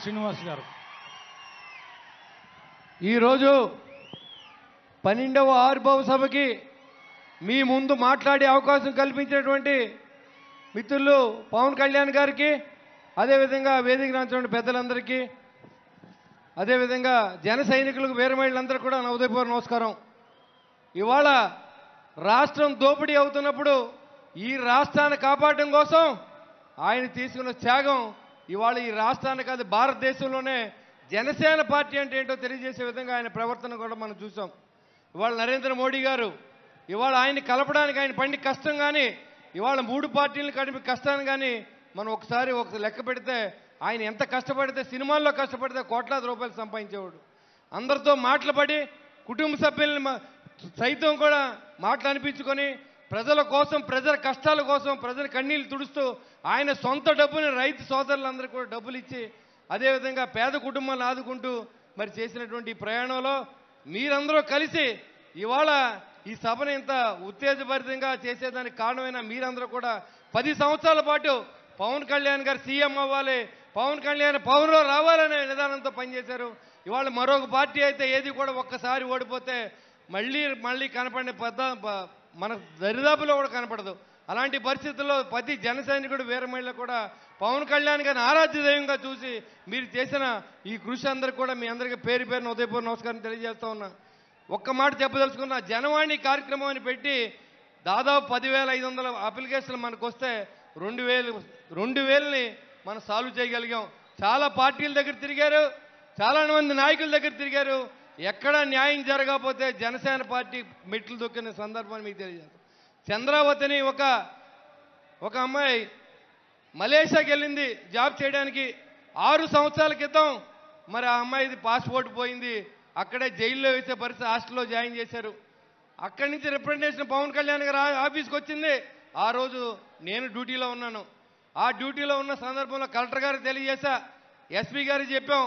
శ్రీనివాస్ గారు ఈరోజు 12వ ఆవిర్భావ సభకి మీ ముందు మాట్లాడే అవకాశం కల్పించినటువంటి మిత్రులు పవన్ కళ్యాణ్ గారికి, అదేవిధంగా వేదిక రాంచిన పెద్దలందరికీ, అదేవిధంగా జన సైనికులకు వీరమహిళలందరూ కూడా నా ఉదయపూర్వ నమస్కారం. ఇవాళ రాష్ట్రం దోపిడీ అవుతున్నప్పుడు ఈ రాష్ట్రాన్ని కాపాడడం కోసం ఆయన తీసుకున్న త్యాగం ఇవాళ ఈ రాష్ట్రాన్ని కాదు భారతదేశంలోనే జనసేన పార్టీ అంటే ఏంటో తెలియజేసే విధంగా ఆయన ప్రవర్తన కూడా మనం చూసాం. ఇవాళ నరేంద్ర మోడీ గారు ఇవాళ ఆయన్ని కలపడానికి ఆయన పండి కష్టం కానీ, ఇవాళ 3 పార్టీలను కలిపి కష్టాన్ని కానీ మనం ఒకసారి లెక్క పెడితే ఆయన ఎంత కష్టపడితే, సినిమాల్లో కష్టపడితే కోట్లాది రూపాయలు సంపాదించేవాడు. అందరితో మాటలు కుటుంబ సభ్యులను సైతం కూడా మాటలు అనిపించుకొని ప్రజల కోసం, ప్రజల కష్టాల కోసం, ప్రజల కన్నీళ్లు తుడుస్తూ ఆయన సొంత డబ్బుని రైతు సోదరులందరూ కూడా డబ్బులు ఇచ్చి, అదేవిధంగా పేద కుటుంబాలను ఆదుకుంటూ మరి చేసినటువంటి ఈ ప్రయాణంలో మీరందరూ కలిసి ఇవాళ ఈ సభను ఇంత ఉత్తేజభరితంగా చేసేదానికి కారణమైన మీరందరూ కూడా 10 సంవత్సరాల పాటు పవన్ కళ్యాణ్ గారు సీఎం అవ్వాలి, పవన్ కళ్యాణ్ పవన్లో రావాలనే విధానంతో పనిచేశారు. ఇవాళ మరొక పార్టీ అయితే ఏది కూడా ఒక్కసారి ఓడిపోతే మళ్ళీ కనపడిన మన దరిదాపులో కూడా కనపడదు. అలాంటి పరిస్థితుల్లో ప్రతి జన సైనికుడు వీరమహిళ కూడా పవన్ కళ్యాణ్ గారిని ఆరాధ్య దైవంగా చూసి మీరు చేసిన ఈ కృషి అందరికీ కూడా మీ అందరికీ పేరు పేరున ఉదయపూర్వ నమస్కారం తెలియజేస్తా ఉన్నా. ఒక్క మాట చెప్పదలుచుకున్న, జనవాణి కార్యక్రమం అని పెట్టి దాదాపు 10,500 అప్లికేషన్లు మనకు వస్తే 2,000ని మనం సాల్వ్ చేయగలిగాం. చాలా పార్టీల దగ్గర తిరిగారు, చాలా మంది నాయకుల దగ్గర తిరిగారు. ఎక్కడా న్యాయం జరగకపోతే జనసేన పార్టీ మెట్లు దొక్కిన సందర్భాన్ని మీకు తెలియజేస్తాం. చంద్రావతిని ఒక అమ్మాయి మలేషియాకి వెళ్ళింది జాబ్ చేయడానికి. 6 సంవత్సరాల క్రితం మరి ఆ అమ్మాయిది పాస్పోర్ట్ పోయింది. అక్కడే జైల్లో వేసే పరిస్థితి, హాస్టల్లో జాయిన్ చేశారు. అక్కడి నుంచి రిప్రజెంటేషన్ పవన్ కళ్యాణ్ గారు ఆఫీస్కి వచ్చింది. ఆ రోజు నేను డ్యూటీలో ఉన్నాను. ఆ డ్యూటీలో ఉన్న సందర్భంలో కలెక్టర్ గారికి తెలియజేశా, ఎస్పీ గారికి చెప్పాం,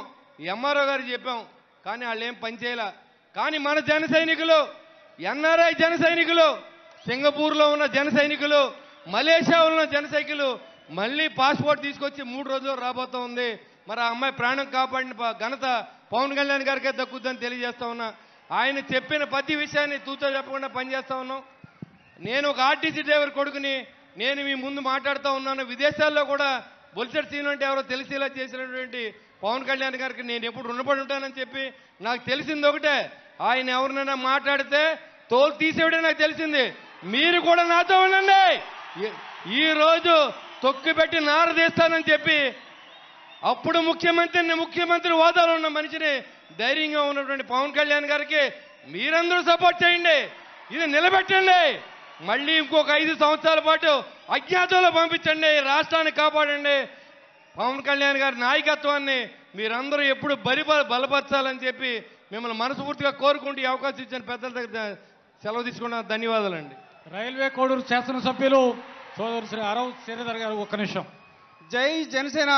ఎంఆర్ఓ గారికి చెప్పాం. కానీ వాళ్ళు ఏం పనిచేయాల. కానీ మన జన సైనికులు, ఎన్ఆర్ఐ జన సైనికులు, సింగపూర్లో ఉన్న జన సైనికులు, మలేషియాలో ఉన్న జన సైనికులు మళ్ళీ పాస్పోర్ట్ తీసుకొచ్చి 3 రోజుల్లో రాబోతా ఉంది. మరి ఆ అమ్మాయి ప్రాణం కాపాడిన ఘనత పవన్ కళ్యాణ్ గారికే దక్కుద్దని తెలియజేస్తా ఉన్నా. ఆయన చెప్పిన ప్రతి విషయాన్ని తూచా చెప్పకుండా పనిచేస్తా ఉన్నాం. నేను ఒక ఆర్టీసీ డ్రైవర్ కొడుకుని నేను మీ ముందు మాట్లాడుతూ ఉన్నాను. విదేశాల్లో కూడా బొలిసెట్ సీన్ అంటే ఎవరో తెలిసేలా చేసినటువంటి పవన్ కళ్యాణ్ గారికి నేను ఎప్పుడు రుణపడి ఉంటానని చెప్పి నాకు తెలిసింది ఒకటే, ఆయన ఎవరినైనా మాట్లాడితే తోలు తీసేవిడే నాకు తెలిసింది. మీరు కూడా నాతో ఉండండి. ఈరోజు తొక్కిపెట్టి నారదీస్తానని చెప్పి అప్పుడు ముఖ్యమంత్రి హోదాలో ఉన్న మనిషిని, ధైర్యంగా ఉన్నటువంటి పవన్ కళ్యాణ్ గారికి మీరందరూ సపోర్ట్ చేయండి. ఇది నిలబెట్టండి. మళ్ళీ ఇంకొక 5 సంవత్సరాల పాటు అజ్ఞాతంలో పంపించండి. రాష్ట్రాన్ని కాపాడండి. పవన్ కళ్యాణ్ గారి నాయకత్వాన్ని మీరందరూ ఎప్పుడు బలపరచాలని చెప్పి మిమ్మల్ని మనస్ఫూర్తిగా కోరుకుంటూ ఈ అవకాశం ఇచ్చిన పెద్దల దగ్గర సెలవు తీసుకున్న ధన్యవాదాలండి. రైల్వే కోడూరు శాసనసభ్యులు సోదరు శ్రీ అరవ్ శ్రీధర్ గారు ఒక్క నిమిషం. జై జనసేన.